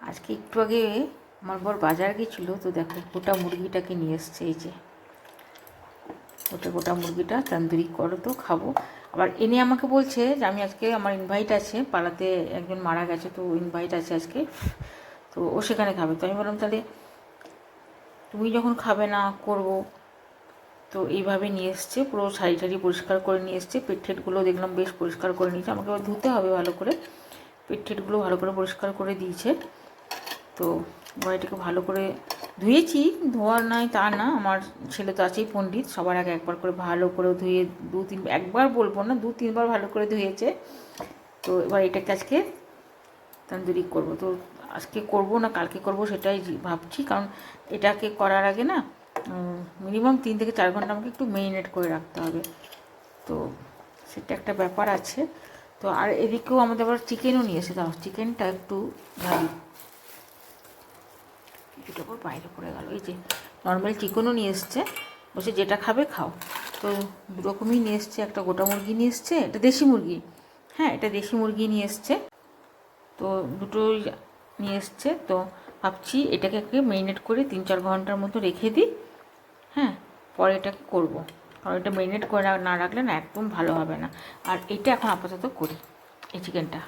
আজকে একটু আগে আমার বর বাজার গেছিলো, তো দেখো গোটা মুরগিটাকে নিয়ে এসছে। এই যে গোটা মুরগিটা তন্দুরি করো তো খাবো। আবার এনে আমাকে বলছে যে আমি আজকে আমার ইনভাইট আছে, পাড়াতে একজন মারা গেছে, তো ইনভাইট আছে আজকে, তো ও সেখানে খাবে। তো আমি বললাম তাহলে তুমি যখন খাবে না করবো, তো এইভাবে নিয়ে এসছে। পুরো শাড়ি টাড়ি পরিষ্কার করে নিয়ে এসছে। পেট ঠেটগুলো দেখলাম বেশ পরিষ্কার করে নিয়েছে। আমাকে আবার ধুতে হবে ভালো করে, পেট ঠেটগুলো ভালো করে পরিষ্কার করে দিয়েছে। তো এটাকে ভালো করে ধুয়েছি, ধোয়ার নাই তা না, আমার ছেলে তো আছেই পণ্ডিত, সবার আগে একবার করে ভালো করে ধুয়ে একবার বলবো না, 2-3 বার ভালো করে ধুয়েছে। তো এবার এটাকে আজকে তন্দুরি করব। তো আজকে করব না কালকে করব সেটাই ভাবছি, কারণ এটাকে করার আগে না মিনিমাম 3 থেকে 4 ঘন্টা আমাকে একটু মেরিনেট করে রাখতে হবে। তো সেটা একটা ব্যাপার আছে। তো আর এদিকেও আমাদের আবার চিকেনও নিয়ে এসে দাও, চিকেনটা একটু ভাবি কিছুটা পর বাইরে পড়ে গেল। এই যে নর্মাল চিকেনও নিয়ে এসছে, বলছে যেটা খাবে খাও। তো দুরকমই নিয়ে এসছে, একটা গোটা মুরগি নিয়ে এসছে, এটা দেশি মুরগি, হ্যাঁ এটা দেশি মুরগি নিয়ে এসছে। তো দুটোই নিয়ে এসছে। তো ভাবছি এটাকে একটু মেরিনেট করে 3-4 ঘন্টার মতো রেখে দিই, হ্যাঁ পরে এটাকে করবো, কারণ এটা মেরিনেট করে না রাখলে না একদম ভালো হবে না। আর এটা এখন আপাতত করি এই চিকেনটা।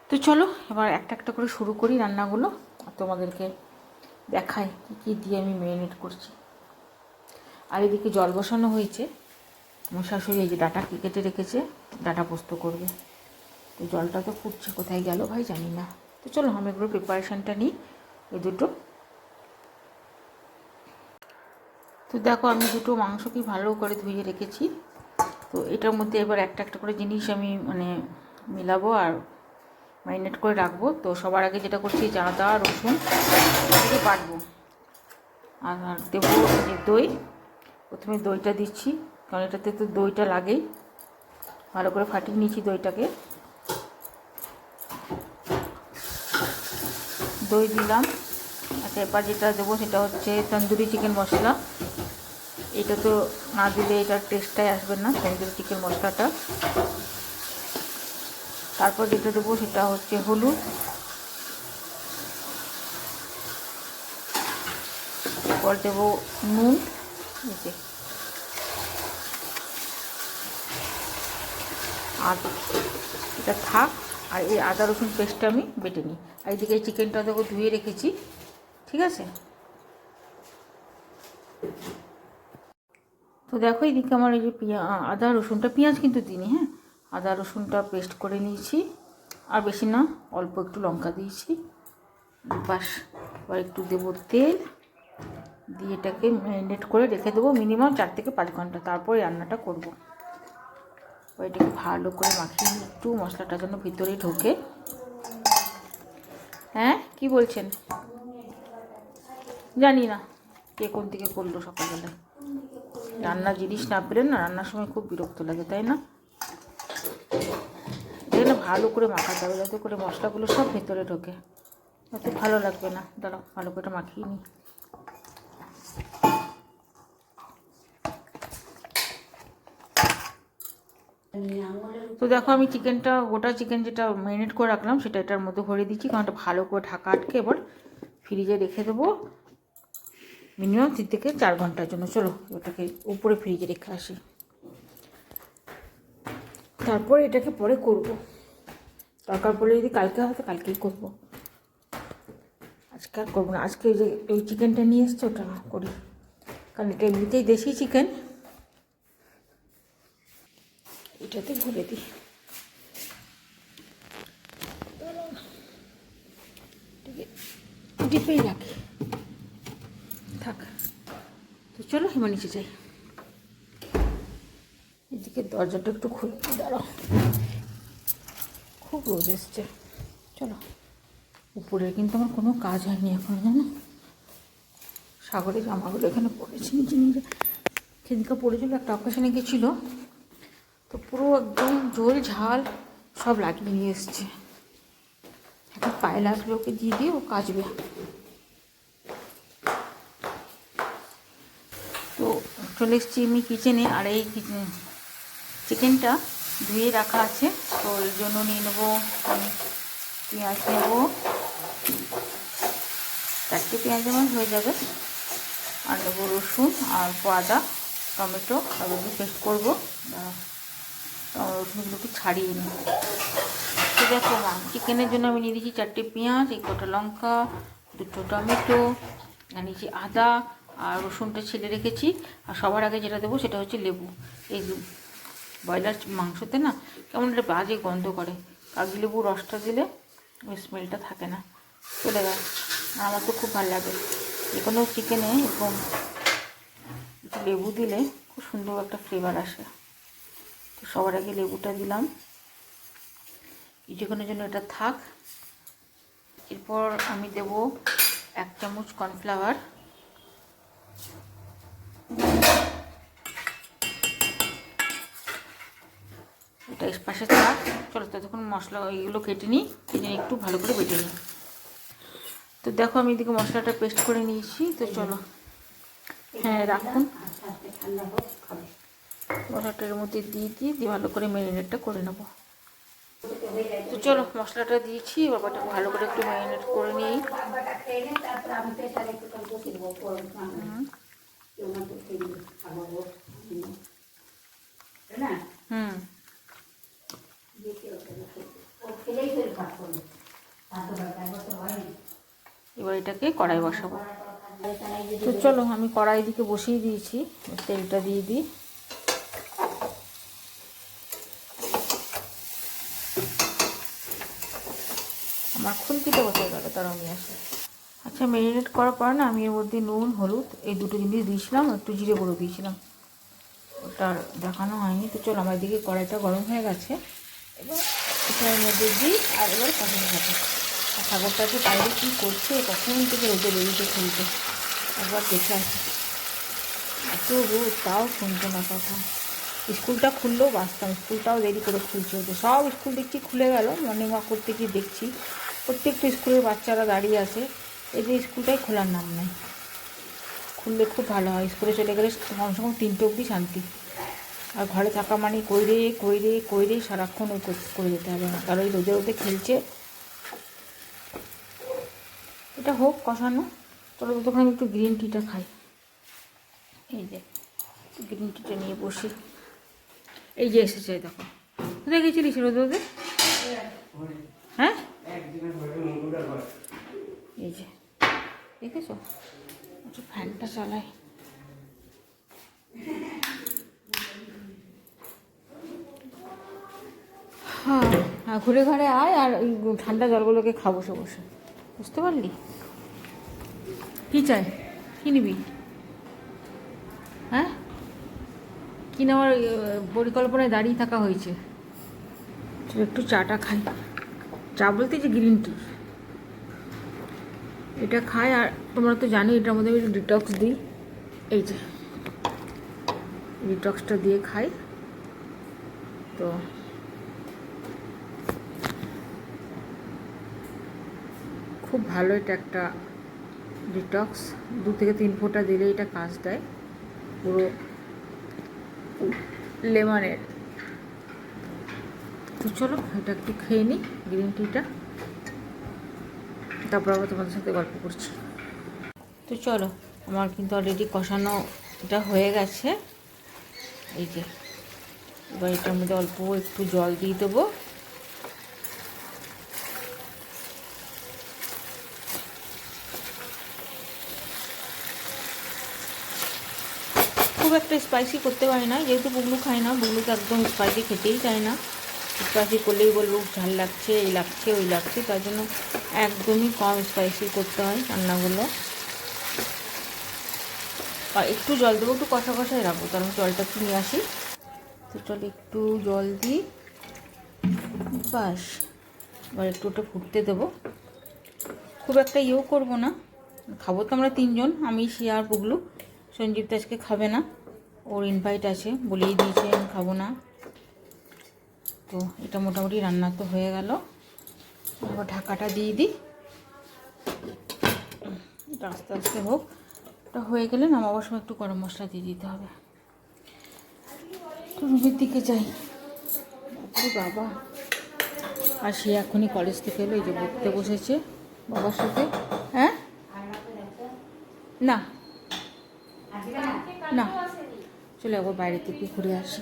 তো চলো এবার একটা একটা করে শুরু করি রান্নাগুলো, তোমাদেরকে দেখাই কী কী দিয়ে আমি মেরিনেট করছি। আর এদিকে জল বসানো হয়েছে, আমার শাশুড়ি এই যে ডাঁটা কেটে রেখেছে, ডাঁটা পোস্ত করবে। তো জলটা তো ফুটছে, কোথায় গেল ভাই জানি না। তো চলো আমি এগুলো প্রিপারেশানটা নিই এই দুটো। তো দেখো আমি দুটো মাংসকে ভালো করে ধুয়ে রেখেছি। তো এটার মধ্যে এবার একটা একটা করে জিনিস আমি মিলাবো আর ম্যারিনেট করে রাখবো। তো সবার আগে যেটা করছি আদা রসুন এটাকে বাটবো, আর দেবো যে দই। প্রথমে দইটা দিচ্ছি, কারণ এটাতে তো দইটা লাগেই। ভালো করে ফাটিয়ে নিচ্ছি দইটাকে, দই দিলাম। আচ্ছা এবার যেটা দেবো সেটা হচ্ছে তন্দুরি চিকেন মশলা। এটা তো না দিলে এটার টেস্টটাই আসবে না, তন্দুরি চিকেন মশলাটা। তারপর যেটা দেবো সেটা হচ্ছে হলুদ, এরপর দেবো নুন, আর এটা থাক। আর এই আদা রসুন পেস্টটা আমি বেটে নিই। আর এদিকে এই চিকেনটা দেখো ধুয়ে রেখেছি, ঠিক আছে। তো দেখো এদিকে আমার এই যে আদা রসুনটা, পেঁয়াজ কিন্তু দিইনি, হ্যাঁ আদা রসুনটা পেস্ট করে নিয়েছি। আর বেশি না, অল্প একটু লঙ্কা দিয়েছি বাস। এবার একটু দেবো তেল দিয়ে এটাকে ম্যারিনেট করে রেখে দেবো মিনিমাম 4 থেকে 5 ঘন্টা, তারপরে রান্নাটা করবো। এটাকে ভালো করে মাখিয়ে নিই একটু, মশলাটা যেন ভিতরে ঢোকে। হ্যাঁ কি বলছেন জানি না, কে কোন দিকে করলো সকালবেলায়। রান্নার জিনিস না পেলে না রান্নার সময় খুব বিরক্ত লাগে, তাই না। এখানে ভালো করে মাখাতে হবে যাতে করে মশলাগুলো সব ভেতরে ঢোকে, এত ভালো লাগবে না। দাঁড়াও ভালো করে মাখিয়ে নিই। তো দেখো আমি চিকেনটা, গোটা চিকেন যেটা ম্যারিনেট করে রাখলাম সেটা এটার মধ্যে ভরে দিচ্ছি, কারণ এটা ভালো করে ঢাকা আটকে এবার ফ্রিজে রেখে দেবো মিনিমাম 3 থেকে 4 ঘন্টার জন্য। চলো ওটাকে উপরে ফ্রিজে রেখে আসি, তারপরে এটাকে পরে করব। দরকার পড়লে যদি কালকে হয় তো কালকেই করবো, আজকে আর করবো না। আজকে যে এই চিকেনটা নিয়ে এসছে ওটা করি, কারণ এটা এমনিতেই দেশি চিকেন। এটাতে ভরে দিই, ডিপেই রাখি থাক। তো চলো এবার নিচে যাই। এদিকে দরজাটা একটু খুলে দাঁড়াও, খুব রোদ এসছে। চলো উপরে কিন্তু আমার কোনো কাজ হয়নি এখন, জানো সাগরের জামাগুলো এখানে পড়েছে নিচে নিচে, সেদিনকে পড়েছিল, একটা অকেশনে গেছিলো, তো পুরো একদম ঝোল ঝাল সব লাগিয়ে নিয়ে এসছে। এখন পায়েল আসবে, ওকে দিয়ে দিয়ে ও কাচবে। তো চলে এসেছি আমি কিচেনে, আর এই চিকেনটা ধুয়ে রাখা আছে, তো এর জন্য নিয়ে নেবো আমি পেঁয়াজ নেবো, 4টে পেঁয়াজ আমার হয়ে যাবে। আর দেবো রসুন আর আদা, টমেটো আর ওগুলো পেস্ট করবো। রসুনগুলোকে ছাড়িয়ে নিই। তো দেখো চিকেনের জন্য আমি নিয়ে দিয়েছি 4টে পেঁয়াজ, এই কটা লঙ্কা, 2টো টমেটো, আর নিয়েছি আদা আর রসুনটা ছেলে রেখেছি। আর সবার আগে যেটা দেবো সেটা হচ্ছে লেবু। এই ব্রয়লার মাংসতে না কেমন একটা বাজে গন্ধ করে, কাগজি লেবু রসটা দিলে ওই স্মেলটা থাকে না, চলে যায়। আর আমার তো খুব ভালো লাগে যে কোনো চিকেনে এরকম একটু লেবু দিলে খুব সুন্দর একটা ফ্লেভার আসে। তো সবার আগে লেবুটা দিলাম, কিছুক্ষণের জন্য এটা থাক। এরপর আমি দেব 1 চামচ কর্নফ্লাওয়ার, এটা এর পাশে থাক। চলো ততক্ষণ মশলা এইগুলো কেটে নিই, একটু ভালো করে বেটে নিই। তো দেখো আমি এদিকে মশলাটা পেস্ট করে নিয়েছি। তো চলো, হ্যাঁ রাখুন, মশলাটার মধ্যে দিয়ে ভালো করে ম্যারিনেটটা করে নেবো। তো চলো মশলাটা দিয়েছি, এবার ভালো করে একটু ম্যারিনেট করে নিই। এবার এটাকে কড়াই বসাবো। তো চলো আমি কড়াই দিকে বসিয়ে দিয়েছি, তেলটা দিয়ে দিই। আমার খুন্তিটা বসে গেল, তার আমি আসি। আচ্ছা, ম্যারিনেট করার পর না আমি এর মধ্যে নুন হলুদ এই দুটো জিনিস দিয়েছিলাম, একটু জিরে গুঁড়ো দিয়েছিলাম, ওটা দেখানো হয়নি। তো চলো আমার দিকে কড়াইটা গরম হয়ে গেছে, এবার এটার মধ্যে দিই। আর এবার কষানো থাকে। আর সাগরটাকে বাইরে কী করছে, কখন থেকে রোদে বেরিয়েছে খুলতে, একবার দেখে আসি। এত রোদ, তাও শুনতো না কথা। স্কুলটা খুললেও বাঁচতাম, স্কুলটাও দেরি করে খুলছে ওদের। সব স্কুল দেখছি খুলে গেল, মর্নিং ওয়াক করতে গিয়ে দেখছি প্রত্যেকটা স্কুলের বাচ্চারা দাঁড়িয়ে আছে, এই যে স্কুলটাই খোলার নাম নেই। খুললে খুব ভালো হয়, স্কুলে চলে গেলে কমসে কম 3টে অবধি শান্তি। আর ঘরে থাকা মানে কইরে সারাক্ষণ ওই করে যেতে হবে না, কারণ ওই রোদে রোদে খেলছে। এটা হোক কষানো, চলো তখন আমি একটু গ্রিন টিটা খাই। এই যে গ্রিন টিটা নিয়ে বসি। এই যে এসেছে, দেখো কোথায় গেছিলিস রোদে রোদে? হ্যাঁ এই যে দেখেছো, একটু ফ্যানটা চালাই। হ্যাঁ ঘুরে ঘরে আয়, আর ওই ঠান্ডা জলগুলোকে খাবো বসে বসে, বুঝতে পারলি? কী চাই, কী নিবি? হ্যাঁ কি নেওয়ার পরিকল্পনায় দাঁড়িয়ে থাকা হয়েছে। একটু চাটা খাই, চা বলতে যে গ্রিন টি, এটা খাই। আর তোমরা তো জানো এটার মধ্যে আমি একটু ডিটক্স দিই, এই যে ডিটক্সটা দিয়ে খাই। তো খুব ভালো, এটা একটা ডিটক্স। 2 থেকে 3 ফোঁটা দিলে এটা কাজ দেয়, পুরো লেমনের। তো চলো এটা একটু খেয়ে নিই গ্রিন টিটা, তারপর আবার তোমাদের সাথে গল্প করছি। তো চলো আমার কিন্তু অলরেডি কষানো এটা হয়ে গেছে। এই যে এবার এটার মধ্যে অল্প একটু জল দিয়ে দেবো। খুব একটা স্পাইসি করতে পারি না, যেহেতু বুগলু খায় না, বুগলু তো একদম স্পাইসি খেতেই চায় না। স্পাইসি করলেই বলবো ঝাল লাগছে, এই লাগছে ওই লাগছে, তার জন্য একদমই কম স্পাইসি করতে হয় রান্নাগুলো। আর একটু জল দেবো, একটু কষা কষাই রাখবো, কারণ জলটা একটু নিয়ে আসি। তো চল একটু জল দিই, বাস। এবার একটু ওটা ফুটতে দেবো, খুব একটা ইয়েও করবো না। খাবো তো আমরা 3 জন, আমি শিয়া আর পুগলু। সঞ্জীব তো আজকে খাবে না, ওর ইনভাইট আছে, বলেই দিয়েছে আমি খাবো না। তো এটা মোটামুটি রান্না তো হয়ে গেল, এবার ঢাকাটা দিয়ে দিই, এটা আস্তে আস্তে হোক। এটা হয়ে গেলে নামাবার সময় একটু গরম মশলা দিয়ে দিতে হবে। তো রুমের দিকে যাই, বাবা। আর সে এখনই কলেজ থেকে এলো, এই যে পড়তে বসেছে, বাবার সাথে। হ্যাঁ না না, চলে একবার বাইরে থেকে ঘুরে আসি।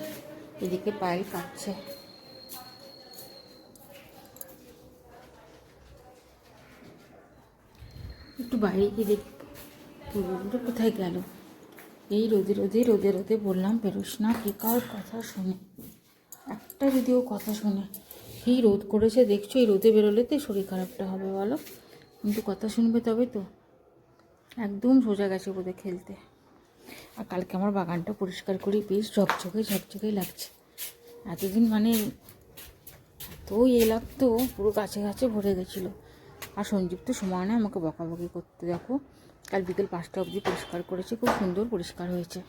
এদিকে পায়েল কাটছে। একটু বাইরে গিয়ে দেখি পুরোটা কোথায় গেল। এই রোদে রোদে রোদে রোদে বললাম বেরোস না, কে কার কথা শোনে, একটা যদিও কথা শোনে। এই রোদ করেছে দেখছো, এই রোদে বেরোলে তো শরীর খারাপটা হবে বলো, কিন্তু কথা শুনবে তবে তো। একদম সোজা গেছে বোধে খেলতে। আর কালকে আমার বাগানটা পরিষ্কার করি, বেশ ঝকঝকে ঝকঝকেই লাগছে। এতদিন মানে এত লাগতো, পুরো গাছে গাছে ভরে গেছিলো। আর সঞ্জীব তো সময় নেই আমাকে বকাবকি করতে। দেখো কাল বিকেল 5টা অবধি পরিষ্কার করেছে, খুব সুন্দর পরিষ্কার হয়েছে।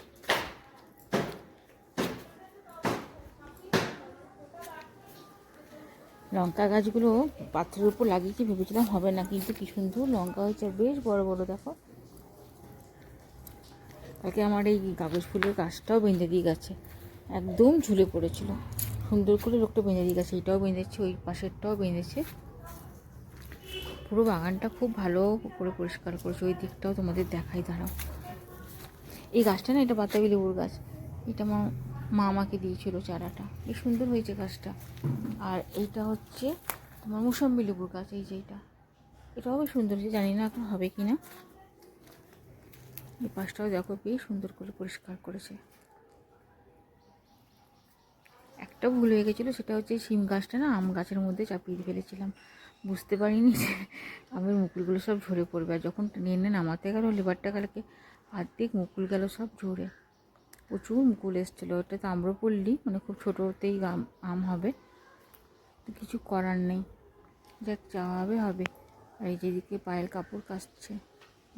লঙ্কা গাছগুলো পাথরের উপর লাগিয়েছি, ভেবেছিলাম হবে না, কিন্তু কি সুন্দর লঙ্কা হয়েছে, বেশ বড় বড়। দেখো কালকে আমার এই কাগজ ফুলের গাছটাও বেঁধে দিয়ে গেছে, একদম ঝুলে পড়েছিল। সুন্দর করে লোকটা বেঁধে দিয়ে গেছে, এটাও বেঁধেছে, ওই পাশেরটাও বেঁধেছে। পুরো বাগানটা খুব ভালো করে পরিষ্কার করেছে। ওই দিকটাও তোমাদের দেখাই, দাঁড়াও। এই গাছটা না, এটা বাতাবি লেবুর গাছ। এটা মা আমাকে দিয়েছিল চারাটা, বেশ সুন্দর হয়েছে গাছটা। আর এইটা হচ্ছে তোমার মুসাম্বি লেবুর গাছ, এই যে এটাও বেশ সুন্দর হয়েছে, জানি না এখন হবে কি না। এই পাশটাও দেখো বেশ সুন্দর করে পরিষ্কার করেছে। একটা ভুল হয়ে গেছিলো, সেটা হচ্ছে শিম গাছটা না আম গাছের মধ্যে চাপিয়ে ফেলেছিলাম, বুঝতে পারিনি যে আমের মুকুলগুলো সব ঝরে পড়বে। আর যখন টেনে নামাতে গেল লেবারটা, কালকে অর্ধেক মুকুল গেল সব ঝরে। প্রচুর মুকুল এসেছিলো। ওটা তো আম্রপল্লী, মানে খুব ছোটোতেই আম হবে, তো কিছু করার নেই, যাক যা হবে হবে। আর এই যেদিকে পায়েল কাপড় কাচছে,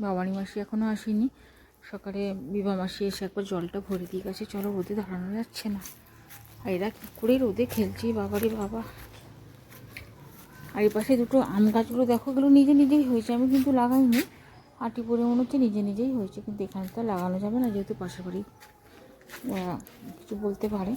বাবানি মাসি এখনও আসেনি। সকালে বিভা মাসি এসে একবার জলটা ভরে দিয়ে গেছে। চলো, রোদে দাঁড়ানো যাচ্ছে না। আর এরা কী করে রোদে খেলছে বাবারে বাবা। আর এই পাশে দুটো আম গাছগুলো দেখো, এগুলো নিজে নিজেই হয়েছে, আমি কিন্তু লাগাইনি। আটি পরে মনে হচ্ছে নিজে নিজেই হয়েছে, কিন্তু এখানে তো লাগানো যাবে না, যেহেতু পাশের বাড়ি কিছু বলতে পারে।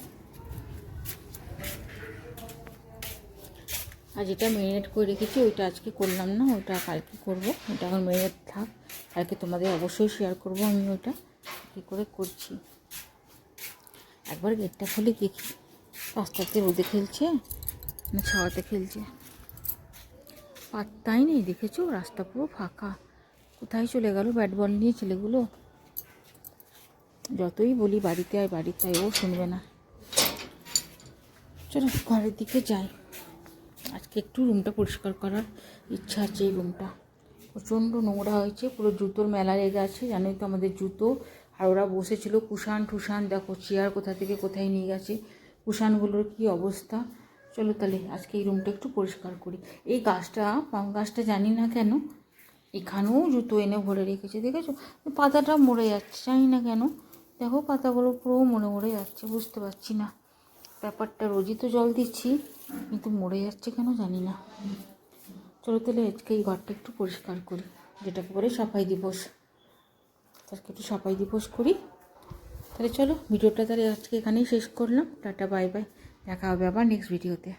আর যেটা ম্যারিনেট করে রেখেছি ওইটা আজকে করলাম না, ওইটা কালকে করবো। ওটা এখন ম্যারিনেট থাক, কালকে তোমাদের অবশ্যই শেয়ার করবো আমি ওইটা কী করে করছি। একবার গেটটা খুলে দেখি রাস্তাতে রোদে খেলছে না ছাওয়াতে খেলছে, পাত্তাই নেই। দেখেছো রাস্তা পুরো ফাঁকা, কোথায় চলে গেল ব্যাট বল নিয়ে ছেলেগুলো। যতই বলি বাড়িতে আয় বাড়িতে আয়, ও শুনবে না। চলো ঘরের দিকে যাই। আজকে একটু রুমটা পরিষ্কার করার ইচ্ছা আছে। এই রুমটা প্রচণ্ড নোংরা হয়েছে, পুরো জুতোর মেলা লেগে আছে, জানোই তো আমাদের জুতো। আর ওরা বসেছিল কুষাণ টুষান, দেখো চেয়ার কোথা থেকে কোথায় নিয়ে গেছে, কুষাণগুলোর কী অবস্থা। চলো তাহলে আজকে এই রুমটা একটু পরিষ্কার করি। এই গাছটা পাম গাছটা জানি না কেন এখানেও জুতো এনে ভরে রেখেছে, দেখেছো পাতাটা মরে যাচ্ছে, জানি না কেন। দেখো পাতাগুলো পুরো মরে যাচ্ছে, বুঝতে পারছি না ব্যাপারটা। রোজই তো জল দিচ্ছি, কিন্তু মরে যাচ্ছে কেন জানি না। চলো তাহলে আজকে এই ঘরটা একটু পরিষ্কার করি, যেটাকে বলে সাফাই দিবস। আজকে একটু সাফাই দিবস করি। তাহলে চলো ভিডিওটা তাহলে আজকে এখানেই শেষ করলাম। টাটা বাই বাই, দেখা হবে আবার নেক্সট ভিডিওতে।